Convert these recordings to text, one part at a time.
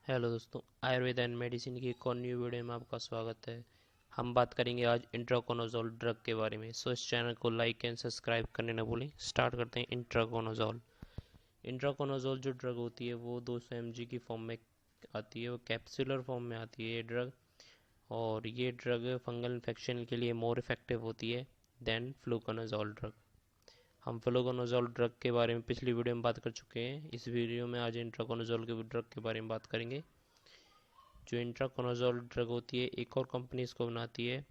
Hello दोस्तों, Ayurveda and medicine की एक और न्यू वीडियो में आपका स्वागत है। हम बात करेंगे आज इंट्राकोनाजोल ड्रग के बारे में। सो इस चैनल को लाइक एंड सब्सक्राइब करने न भूलें। स्टार्ट करते हैं। इंट्राकोनाजोल इंट्राकोनाजोल जो ड्रग होती है वो 200 mg की फॉर्म में आती है। वो कैप्सूलर फॉर्म में आती है ये ड्रग। और ये ड्रग फंगल इन्फेक्शन के लिए मोर इफेक्टिव होती है देन फ्लूकोनाजोल ड्रग। हम फ्लूकोनाजोल ड्रग के बारे में पिछली वीडियो में बात कर चुके हैं। इस वीडियो में आज इंट्राकोनाजोल के ड्रग के बारे में बात करेंगे। जो इंट्राकोनाजोल ड्रग होती है, एक और कंपनी इसको बनाती है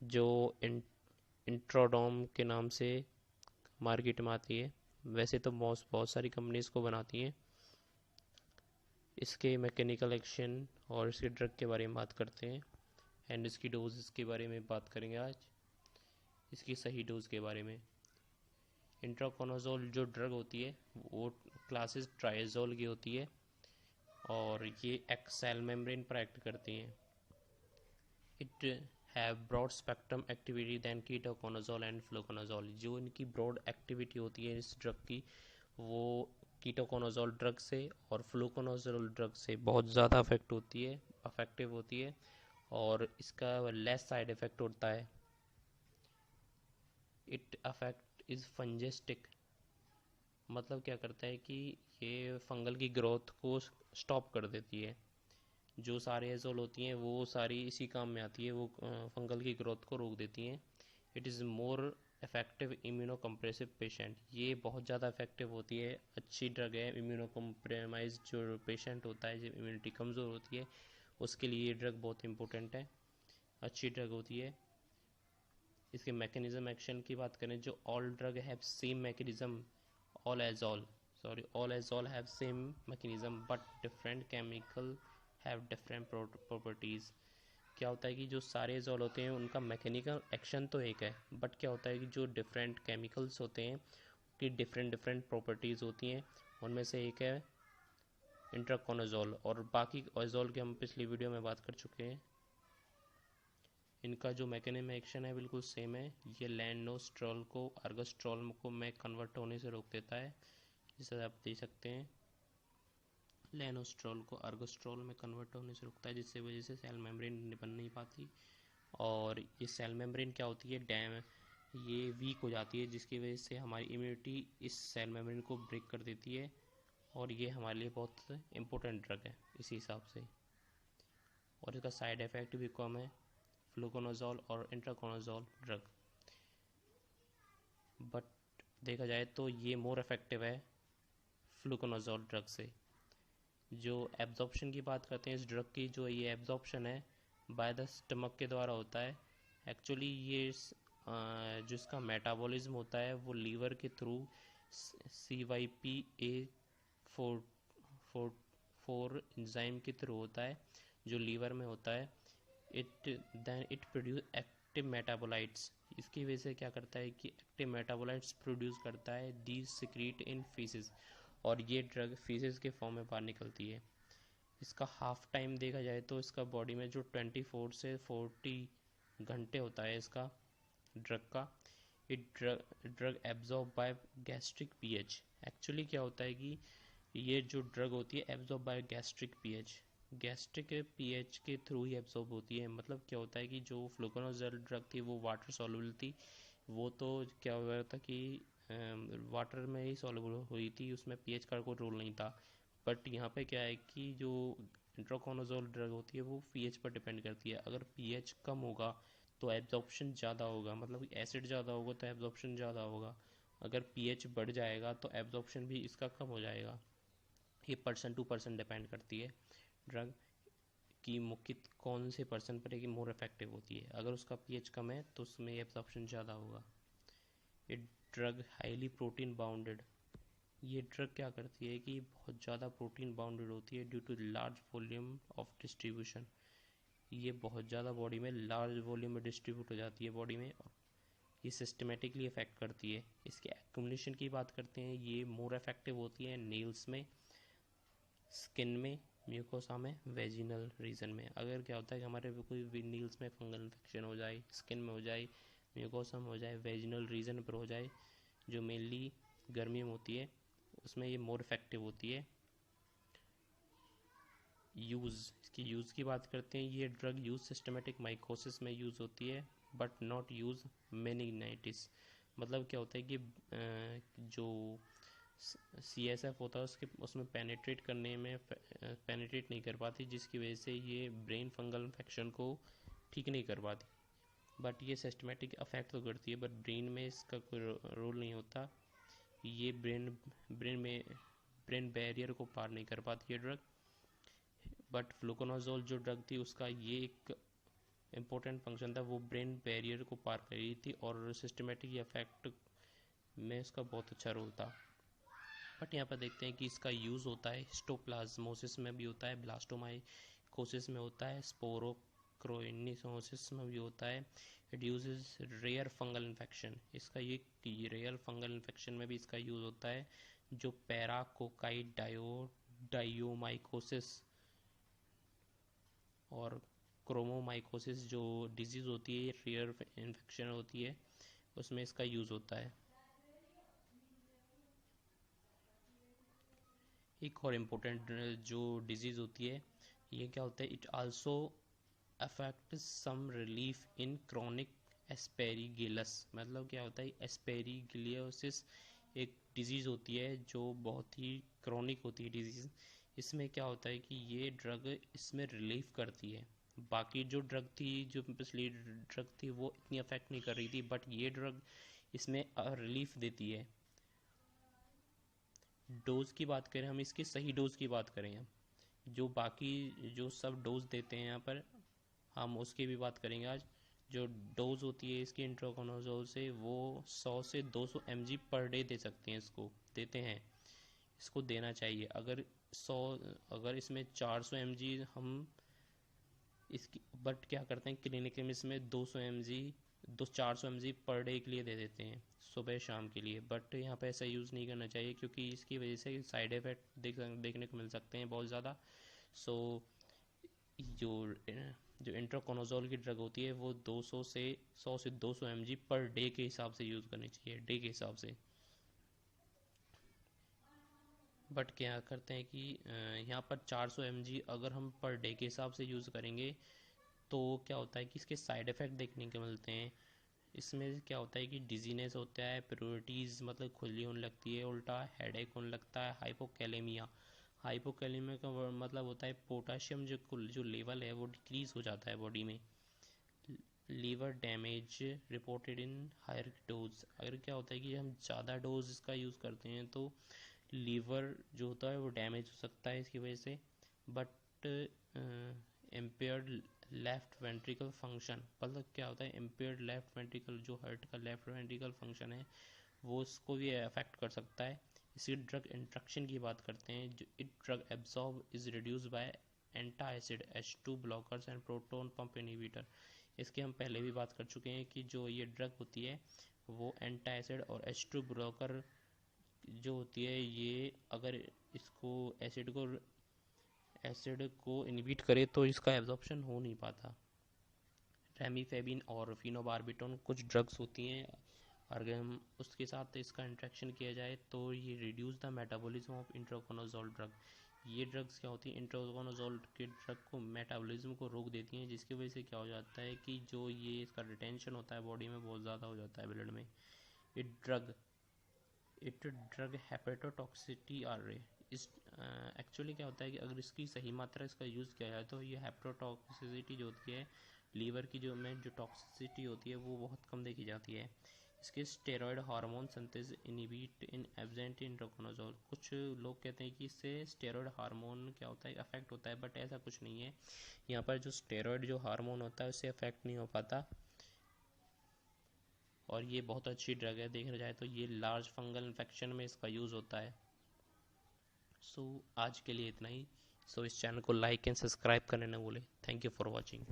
जो इंट्रोडोम के नाम से मार्केट में आती है। वैसे तो बहुत सारी कंपनी इसको बनाती हैं। इसके मैकेनिकल एक्शन और इसके ड्रग के बारे में बात करते हैं एंड इसकी डोज के बारे में बात करेंगे आज, इसकी सही डोज के बारे में। इंट्राकोनाजोल जो ड्रग होती है वो क्लासेस ट्राइजोल की होती है और ये एक सेल मेम्ब्रेन पर एक्ट करती हैं। It have broad spectrum activity than ketoconazole and fluconazole. जो इनकी ब्रॉड एक्टिविटी होती है इस ड्रग की, वो कीटोकोनाजोल ड्रग से और फ्लूकोनाजोल ड्रग से बहुत ज़्यादा अफेक्टिव होती है और इसका लेस साइड इफ़ेक्ट होता है। इट अफेक्ट इज़ फंजेस्टिक, मतलब क्या करता है कि ये फंगल की ग्रोथ को स्टॉप कर देती है। जो सारे एजोल होती हैं वो सारी इसी काम में आती है, वो फंगल की ग्रोथ को रोक देती हैं। It is more effective immuno compressive patient. ये बहुत ज़्यादा इफेक्टिव होती है, अच्छी ड्रग है। इम्यूनो कम्प्रोमाइज जो पेशेंट होता है, जो इम्यूनिटी कमज़ोर होती है, उसके लिए ये ड्रग बहुत इंपॉर्टेंट है, अच्छी ड्रग होती है। इसके मैकेनिज्म एक्शन की बात करें, जो all drug have same mechanism, all azole all azole have same mechanism but different chemical have different properties. क्या होता है कि जो सारे एजोल होते हैं उनका मैकेनिकल एक्शन तो एक है, बट क्या होता है कि जो डिफरेंट केमिकल्स होते हैं उनकी डिफरेंट डिफरेंट प्रॉपर्टीज़ होती हैं। उनमें से एक है इंट्राकोनाजोल, और बाकी एजोल की हम पिछली वीडियो में बात कर चुके हैं। इनका जो मैकेनिज्म एक्शन है बिल्कुल सेम है। ये लैंडोस्ट्रॉल को अर्गोस्ट्रॉल को में कन्वर्ट होने से रोक देता है, जिसे आप देख सकते हैं। लैनोस्ट्रॉल को अर्गोस्ट्रॉल में कन्वर्ट होने से रोकता है, जिससे वजह से सेल मेम्ब्रेन बन नहीं पाती। और ये सेल मेम्ब्रेन क्या होती है, ये वीक हो जाती है, जिसकी वजह से हमारी इम्यूनिटी इस सेल मेम्ब्रेन को ब्रेक कर देती है। और ये हमारे लिए बहुत इंपॉर्टेंट ड्रग है इसी हिसाब से। और इसका साइड इफ़ेक्ट भी कम है, फ्लूकोनाजोल और इंट्राकोनाजोल ड्रग। बट देखा जाए तो ये मोर इफेक्टिव है फ्लूकोनाजोल ड्रग से। जो एब्जॉर्प्शन की बात करते हैं इस ड्रग की, जो ये एब्जॉर्प्शन है बाय द स्टमक के द्वारा होता है। एक्चुअली ये जो इसका मेटाबॉलिज्म होता है वो लीवर के through CYP4 four four enzyme के थ्रू होता है, जो लीवर में होता है। It produce active metabolites. इसकी वजह से क्या करता है कि एक्टिव मेटाबोलाइट्स प्रोड्यूस करता है, दीज सिक्रीट इन फीसेस, और ये ड्रग फीसेस के फॉर्म में बाहर निकलती है। इसका हाफ टाइम देखा जाए तो इसका बॉडी में जो 24 से 40 घंटे होता है इसका ड्रग का। Drug absorb by gastric pH. Actually क्या होता है कि ये जो ड्रग होती है एब्जॉर्ब बाय गैस्ट्रिक पीएच के थ्रू ही एब्जॉर्ब होती है। मतलब क्या होता है कि जो फ्लूकोनाजोल ड्रग थी वो वाटर सॉल्युबल थी। वो तो क्या हुआ था कि वाटर में ही सॉल्युबल हुई थी, उसमें पीएच का कोई रोल नहीं था। बट यहाँ पे क्या है कि जो इंट्राकोनाजोल ड्रग होती है वो पीएच पर डिपेंड करती है। अगर पीएच कम होगा तो एब्जॉर्प्शन ज़्यादा होगा, मतलब एसिड ज़्यादा होगा तो एब्जॉर्प्शन ज़्यादा होगा। अगर पीएच बढ़ जाएगा तो एब्जॉर्प्शन भी इसका कम हो जाएगा। ये पर्सन टू पर्सन डिपेंड करती है ड्रग की मुख्य कौन से पर्सन पर है मोर इफेक्टिव होती है। अगर उसका पीएच कम है तो उसमें एब्जॉर्प्शन ज़्यादा होगा। ये ड्रग हाईली प्रोटीन बाउंडेड। ये ड्रग क्या करती है कि बहुत ज़्यादा प्रोटीन बाउंडेड होती है due to large volume of distribution. ये बहुत ज़्यादा बॉडी में लार्ज वॉल्यूम में डिस्ट्रीब्यूट हो जाती है बॉडी में, और ये सिस्टमेटिकली इफेक्ट करती है। इसके एक्यूमुलेशन की बात करते हैं, ये मोर इफेक्टिव होती है नेल्स में, स्किन में, म्यूकोसा में, वेजिनल रीजन में। अगर क्या होता है कि हमारे कोई नील्स में फंगल इन्फेक्शन हो जाए, स्किन में हो जाए, म्यूकोसा में हो जाए, वेजिनल रीजन पर हो जाए, जो मेनली गर्मी में होती है, उसमें ये मोर इफेक्टिव होती है। इसकी यूज़ की बात करते हैं। ये ड्रग यूज़ सिस्टमेटिक माइकोसिस में यूज़ होती है बट नॉट यूज़ मेनिंजाइटिस। मतलब क्या होता है कि जो CSF होता है उसमें पेनिट्रेट करने में पेनिट्रेट नहीं कर पाती, जिसकी वजह से ये ब्रेन फंगल इन्फेक्शन को ठीक नहीं कर पाती। बट ये सिस्टमेटिक अफेक्ट तो करती है, बट ब्रेन में इसका कोई रोल नहीं होता। ये ब्रेन बैरियर को पार नहीं कर पाती है ड्रग। बट फ्लुकोनाजोल जो ड्रग थी उसका ये एक इम्पोर्टेंट फंक्शन था, वो ब्रेन बैरियर को पार कर रही थी और सिस्टमेटिक इफेक्ट में इसका बहुत अच्छा रोल था। बट यहाँ पर देखते हैं कि इसका यूज़ होता है हिस्टोप्लाज्मोसिस में भी होता है, ब्लास्टोमाइकोसिस में होता है, स्पोरोक्रोइनिसोसिस में भी होता है। It uses rare fungal infection. इसका ये रेयर फंगल इन्फेक्शन में भी इसका यूज़ होता है, जो पैराकोकाई डायोमाइकोसिस और क्रोमोमाइकोसिस जो डिजीज़ होती है, रेयर इन्फेक्शन होती है, उसमें इसका यूज़ होता है। एक और इम्पोर्टेंट जो डिजीज़ होती है, ये क्या होता है, it also affect some relief in chronic aspergillus. मतलब क्या होता है, एस्पेरिगिलियोसिस एक डिजीज़ होती है जो बहुत ही क्रॉनिक होती है डिजीज़। इसमें क्या होता है कि ये ड्रग इसमें रिलीफ करती है। बाकी जो ड्रग थी, जो पिछली ड्रग थी, वो इतनी अफेक्ट नहीं कर रही थी, बट ये ड्रग इसमें रिलीफ देती है। डोज की बात करें हम, इसकी सही डोज की बात करें हम, जो बाकी जो सब डोज देते हैं यहाँ पर हम उसकी भी बात करेंगे आज। जो डोज होती है इसकी इंट्रोकोनाजोल से, वो 100 से 200 mg पर डे दे सकते हैं, इसको देते हैं, इसको देना चाहिए। अगर इसमें 400 mg हम इसकी, बट क्या करते हैं क्लिनिक में इसमें 400 mg पर डे के लिए दे देते हैं, सुबह शाम के लिए। बट यहाँ पे ऐसा यूज़ नहीं करना चाहिए, क्योंकि इसकी वजह से साइड इफ़ेक्ट देखने को मिल सकते हैं बहुत ज़्यादा। सो जो इंट्राकोनाजोल की ड्रग होती है वो 100 से 200 mg पर डे के हिसाब से यूज़ करनी चाहिए, डे के हिसाब से। बट क्या करते हैं कि यहाँ पर 400 mg अगर हम पर डे के हिसाब से यूज़ करेंगे तो क्या होता है कि इसके साइड इफ़ेक्ट देखने को मिलते हैं। इसमें क्या होता है कि डिजीनेस होता है, प्रियोरिटीज़ मतलब खुजली होने लगती है, उल्टा हेडेक होने लगता है, हाइपोकैलेमिया का मतलब होता है पोटाशियम जो लेवल है वो डिक्रीज़ हो जाता है बॉडी में। Liver damage reported in higher dose. अगर क्या होता है कि हम ज़्यादा डोज इसका यूज़ करते हैं तो लीवर जो होता है वो डैमेज हो सकता है इसकी वजह से। But impaired left ventricle function, मतलब क्या होता है, इम्पेयर्ड लेफ्ट वेंट्रिकल, जो हार्ट का लेफ्ट वेंट्रिकल फंक्शन है वो उसको भी अफेक्ट कर सकता है। इसी ड्रग इंट्रैक्शन की बात करते हैं। जो it drug absorb is reduce by antacid H2 blockers and proton pump inhibitor. इसकी हम पहले भी बात कर चुके हैं कि जो ये ड्रग होती है वो एंटासिड और H2 ब्लॉकर जो होती है, ये अगर इसको एसिड को इनहिबिट करे तो इसका एब्जॉर्प्शन हो नहीं पाता। रेमिफेबिन और फिनोबार्बिटोन कुछ ड्रग्स होती हैं, अगर हम उसके साथ इसका इंट्रैक्शन किया जाए तो ये reduce the metabolism of itraconazole drug. ये ड्रग्स क्या होती हैं, इंट्रोकोनाजोल के ड्रग को मेटाबॉलिज्म को रोक देती हैं, जिसकी वजह से क्या हो जाता है कि जो ये इसका रिटेंशन होता है बॉडी में बहुत ज़्यादा हो जाता है ब्लड में। इट ड्रग हेपेटोटॉक्सिटी आर इस एक्चुअली क्या होता है कि अगर इसकी सही मात्रा इसका यूज़ किया जाए तो ये हेपेटोटॉक्सिसिटी जो होती है, लीवर की जो टॉक्सिसिटी होती है वो बहुत कम देखी जाती है। इसके स्टेरॉयड हार्मोन सिंथेसिस इनहिबिट इन एब्सेंट इंट्रोकोनाजोल। कुछ लोग कहते हैं कि इससे स्टेरॉयड हार्मोन क्या होता है, अफेक्ट होता है, बट ऐसा कुछ नहीं है। यहाँ पर जो स्टेरॉयड जो हार्मोन होता है उससे अफेक्ट नहीं हो पाता, और ये बहुत अच्छी ड्रग है देखा जाए तो। ये लार्ज फंगल इन्फेक्शन में इसका यूज़ होता है। सो आज के लिए इतना ही। सो इस चैनल को लाइक एंड सब्सक्राइब करने न भूलें। Thank you for watching.